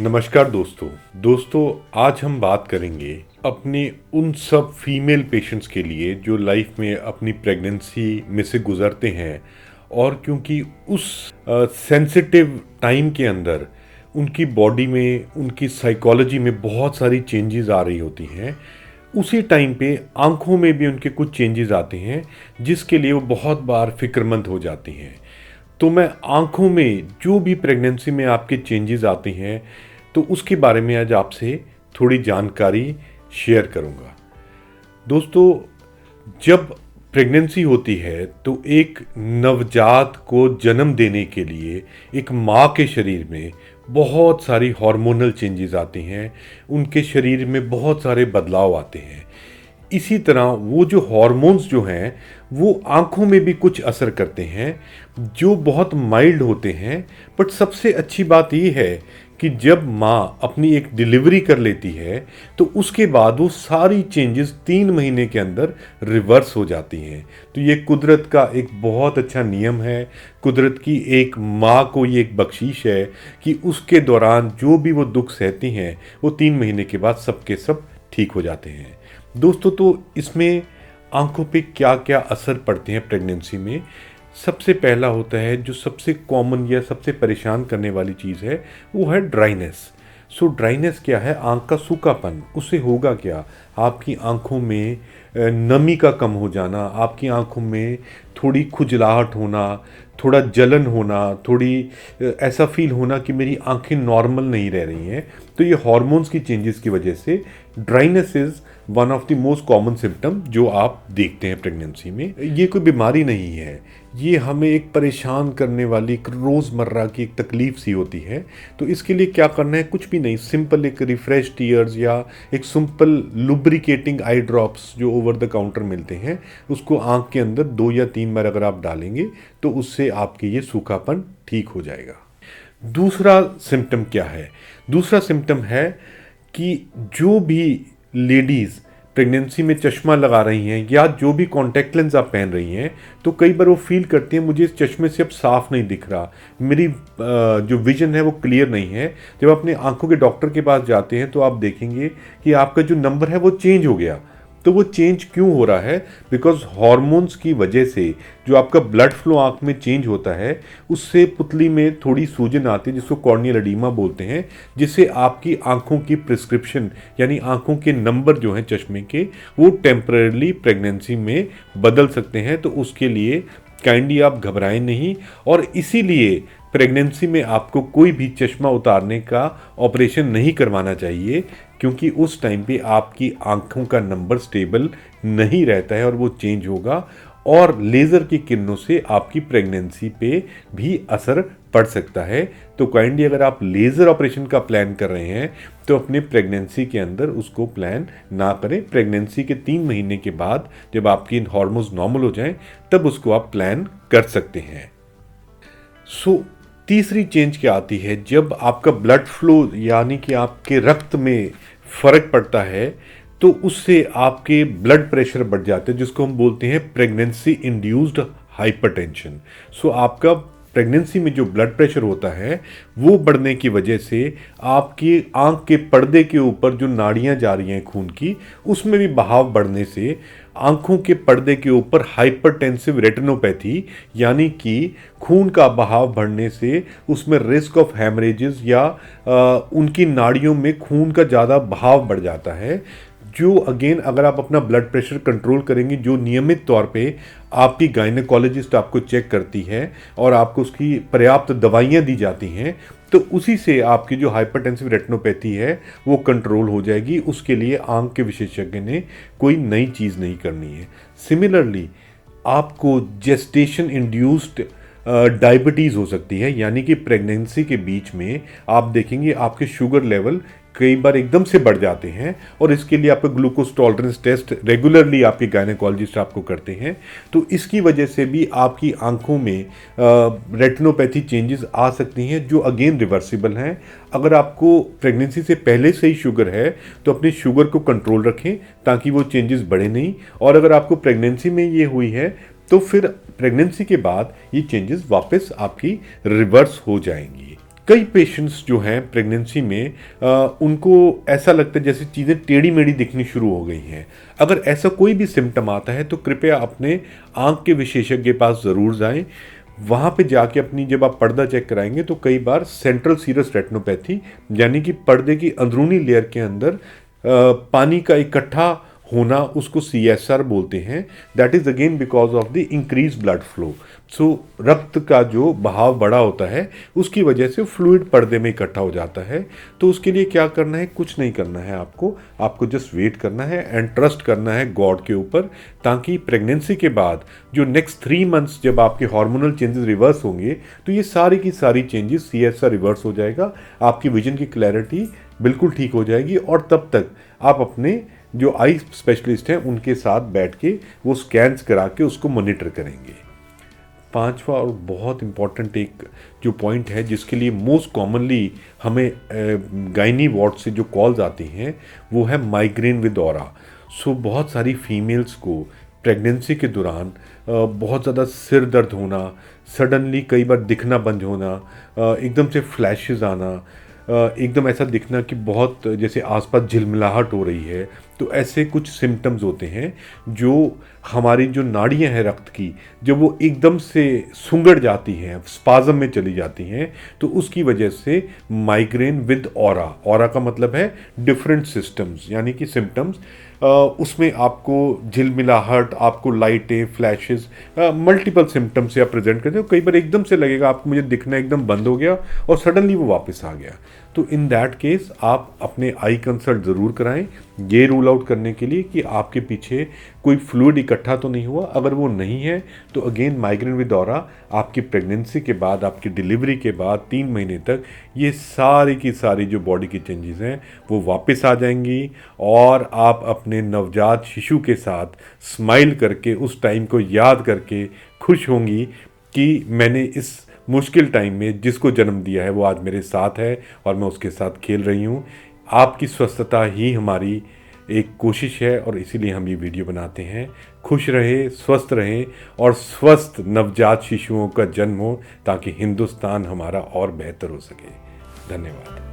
नमस्कार दोस्तों आज हम बात करेंगे अपने उन सब फीमेल पेशेंट्स के लिए जो लाइफ में अपनी प्रेगनेंसी में से गुजरते हैं और क्योंकि उस सेंसिटिव टाइम के अंदर उनकी बॉडी में उनकी साइकोलॉजी में बहुत सारी चेंजेस आ रही होती हैं। उसी टाइम पे आंखों में भी उनके कुछ चेंजेस आते हैं जिसके लिए वो बहुत बार फिक्रमंद हो जाती हैं। तो मैं आंखों में जो भी प्रेगनेंसी में आपके चेंजेस आते हैं तो उसके बारे में आज आपसे थोड़ी जानकारी शेयर करूंगा। दोस्तों, जब प्रेगनेंसी होती है तो एक नवजात को जन्म देने के लिए एक माँ के शरीर में बहुत सारी हार्मोनल चेंजेस आती हैं, उनके शरीर में बहुत सारे बदलाव आते हैं। इसी तरह वो जो हार्मोन्स जो हैं वो आंखों में भी कुछ असर करते हैं जो बहुत माइल्ड होते हैं। बट सबसे अच्छी बात ये है कि जब माँ अपनी एक डिलीवरी कर लेती है तो उसके बाद वो सारी चेंजेस 3 महीने के अंदर रिवर्स हो जाती हैं। तो ये कुदरत का एक बहुत अच्छा नियम है, कुदरत की एक माँ को ये एक बख्शीश है कि उसके दौरान जो भी वो दुख सहती हैं वो 3 महीने के बाद सबके सब ठीक हो जाते हैं। दोस्तों, तो इसमें आंखों पे क्या क्या असर पड़ते हैं प्रेगनेंसी में। सबसे पहला होता है जो सबसे कॉमन या सबसे परेशान करने वाली चीज़ है वो है ड्राइनेस। ड्राइनेस क्या है? आंख का सूखापन। उससे होगा क्या? आपकी आंखों में नमी का कम हो जाना, आपकी आंखों में थोड़ी खुजलाहट होना, थोड़ा जलन होना, थोड़ी ऐसा फील होना कि मेरी आंखें नॉर्मल नहीं रह रही हैं। तो ये हार्मोन्स की चेंजेस की वजह से dryness is one of the most common symptom जो आप देखते हैं प्रेगनेंसी में। ये कोई बीमारी नहीं है, ये हमें एक परेशान करने वाली एक रोज़मर्रा की एक तकलीफ सी होती है। तो इसके लिए क्या करना है? कुछ भी नहीं, सिंपल एक रिफ्रेश टीयर्स या एक सिंपल लुब्रिकेटिंग आई ड्रॉप्स जो ओवर द काउंटर मिलते हैं उसको आंख के अंदर 2 या 3 बार अगर आप डालेंगे तो उससे आपके ये सूखापन ठीक हो जाएगा। दूसरा सिम्टम क्या है? दूसरा सिम्टम है कि जो भी लेडीज़ प्रेगनेंसी में चश्मा लगा रही हैं या जो भी कॉन्टैक्ट लेंस आप पहन रही हैं तो कई बार वो फील करती हैं मुझे इस चश्मे से अब साफ नहीं दिख रहा, मेरी जो विजन है वो क्लियर नहीं है। जब अपने आंखों के डॉक्टर के पास जाते हैं तो आप देखेंगे कि आपका जो नंबर है वो चेंज हो गया। तो वो चेंज क्यों हो रहा है? बिकॉज हार्मोन्स की वजह से जो आपका ब्लड फ्लो आंख में चेंज होता है उससे पुतली में थोड़ी सूजन आती है जिसको कॉर्नियल एडिमा बोलते हैं, जिससे आपकी आंखों की प्रिस्क्रिप्शन यानी आंखों के नंबर जो हैं चश्मे के वो टेम्परेरली प्रेगनेंसी में बदल सकते हैं। तो उसके लिए काइंडली आप घबराएं नहीं, और इसीलिए प्रेगनेंसी में आपको कोई भी चश्मा उतारने का ऑपरेशन नहीं करवाना चाहिए क्योंकि उस टाइम पे आपकी आंखों का नंबर स्टेबल नहीं रहता है और वो चेंज होगा और लेज़र की किरणों से आपकी प्रेगनेंसी पे भी असर पड़ सकता है। तो काइंडली अगर आप लेज़र ऑपरेशन का प्लान कर रहे हैं तो अपने प्रेगनेंसी के अंदर उसको प्लान ना करें। प्रेगनेंसी के 3 महीने के बाद जब आपकी हार्मोन्स नॉर्मल हो जाएं तब उसको आप प्लान कर सकते हैं। तीसरी चेंज क्या आती है? जब आपका ब्लड फ्लो यानी कि आपके रक्त में फ़र्क पड़ता है तो उससे आपके ब्लड प्रेशर बढ़ जाते हैं जिसको हम बोलते हैं प्रेगनेंसी इंड्यूस्ड हाइपरटेंशन। आपका प्रेगनेंसी में जो ब्लड प्रेशर होता है वो बढ़ने की वजह से आपकी आंख के पर्दे के ऊपर जो नाड़ियां जा रही हैं खून की उसमें भी बहाव बढ़ने से आंखों के पर्दे के ऊपर हाइपरटेंसिव रेटिनोपैथी यानी कि खून का बहाव बढ़ने से उसमें रिस्क ऑफ हैमरेजेस या उनकी नाड़ियों में खून का ज़्यादा बहाव बढ़ जाता है, जो अगेन अगर आप अपना ब्लड प्रेशर कंट्रोल करेंगे, जो नियमित तौर पे आपकी गायनेकोलॉजिस्ट आपको चेक करती है और आपको उसकी पर्याप्त दवाइयाँ दी जाती हैं, तो उसी से आपकी जो हाइपरटेंसिव रेटिनोपैथी है वो कंट्रोल हो जाएगी। उसके लिए आंख के विशेषज्ञ ने कोई नई चीज़ नहीं करनी है। सिमिलरली आपको जेस्टेशन इंड्यूस्ड डायबिटीज़ हो सकती है, यानी कि प्रेगनेंसी के बीच में आप देखेंगे आपके शुगर लेवल कई बार एकदम से बढ़ जाते हैं और इसके लिए आपका ग्लूकोज टॉलरेंस टेस्ट रेगुलरली आपके गायनेकोलॉजिस्ट आपको करते हैं। तो इसकी वजह से भी आपकी आंखों में रेटिनोपैथी चेंजेस आ सकती हैं जो अगेन रिवर्सिबल हैं। अगर आपको प्रेगनेंसी से पहले से ही शुगर है तो अपनी शुगर को कंट्रोल रखें ताकि वो चेंजेस बढ़े नहीं, और अगर आपको प्रेगनेंसी में ये हुई है तो फिर प्रेगनेंसी के बाद ये चेंजेस वापस आपकी रिवर्स हो जाएंगी। कई पेशेंट्स जो हैं प्रेगनेंसी में उनको ऐसा लगता है जैसे चीज़ें टेढ़ी मेढ़ी दिखनी शुरू हो गई हैं। अगर ऐसा कोई भी सिम्टम आता है तो कृपया अपने आँख के विशेषज्ञ के पास ज़रूर जाएं। वहाँ पे जाके अपनी जब आप पर्दा चेक कराएंगे तो कई बार सेंट्रल सीरस रेटिनोपैथी यानी कि पर्दे की अंदरूनी लेयर के अंदर पानी का इकट्ठा होना, उसको CSR बोलते हैं। That is again because of the increase blood flow. So रक्त का जो बहाव बड़ा होता है उसकी वजह से फ्लूइड पर्दे में इकट्ठा हो जाता है। तो उसके लिए क्या करना है? कुछ नहीं करना है आपको जस्ट वेट करना है एंड ट्रस्ट करना है गॉड के ऊपर, ताकि प्रेगनेंसी के बाद जो नेक्स्ट 3 मंथ्स जब आपके हार्मोनल चेंजेस रिवर्स होंगे तो ये सारी की सारी चेंजेस CSR रिवर्स हो जाएगा, आपकी विजन की क्लैरिटी बिल्कुल ठीक हो जाएगी और तब तक आप अपने जो आई स्पेशलिस्ट हैं उनके साथ बैठ के वो स्कैन्स करा के उसको मॉनिटर करेंगे। 5वां और बहुत इम्पॉर्टेंट एक जो पॉइंट है जिसके लिए मोस्ट कॉमनली हमें गायनी वार्ड से जो कॉल्स आती हैं वो है माइग्रेन विद ऑरा। सो बहुत सारी फीमेल्स को प्रेगनेंसी के दौरान बहुत ज़्यादा सिर दर्द होना, सडनली कई बार दिखना बंद होना, एकदम से फ्लैशेस आना, एकदम ऐसा दिखना कि बहुत जैसे आसपास झिलमिलाहट हो रही है। तो ऐसे कुछ सिम्टम्स होते हैं जो हमारी जो नाड़ियां हैं रक्त की, जब वो एकदम से सुंगड़ जाती हैं, स्पाज़म में चली जाती हैं, तो उसकी वजह से माइग्रेन विद ऑरा, ऑरा का मतलब है डिफरेंट सिस्टम्स यानी कि सिम्टम्स, उसमें आपको झिलमिलाहट, आपको लाइटें, फ्लैशेस, मल्टीपल सिम्टम्स से आप प्रेजेंट करते हो। कई बार एकदम से लगेगा आपको मुझे दिखना एकदम बंद हो गया और सडनली वो वापस आ गया। तो इन दैट केस आप अपने आई कंसल्ट ज़रूर कराएं, ये रूल आउट करने के लिए कि आपके पीछे कोई फ्लूइड इकट्ठा तो नहीं हुआ। अगर वो नहीं है तो अगेन माइग्रेन विद ऑरा आपकी प्रेगनेंसी के बाद, आपकी डिलीवरी के बाद 3 महीने तक ये सारी की सारी जो बॉडी की चेंजेस हैं वो वापस आ जाएंगी और आप अपने नवजात शिशु के साथ स्माइल करके उस टाइम को याद करके खुश होंगी कि मैंने इस मुश्किल टाइम में जिसको जन्म दिया है वो आज मेरे साथ है और मैं उसके साथ खेल रही हूँ। आपकी स्वस्थता ही हमारी एक कोशिश है और इसीलिए हम ये वीडियो बनाते हैं। खुश रहें, स्वस्थ रहें और स्वस्थ नवजात शिशुओं का जन्म हो ताकि हिंदुस्तान हमारा और बेहतर हो सके। धन्यवाद।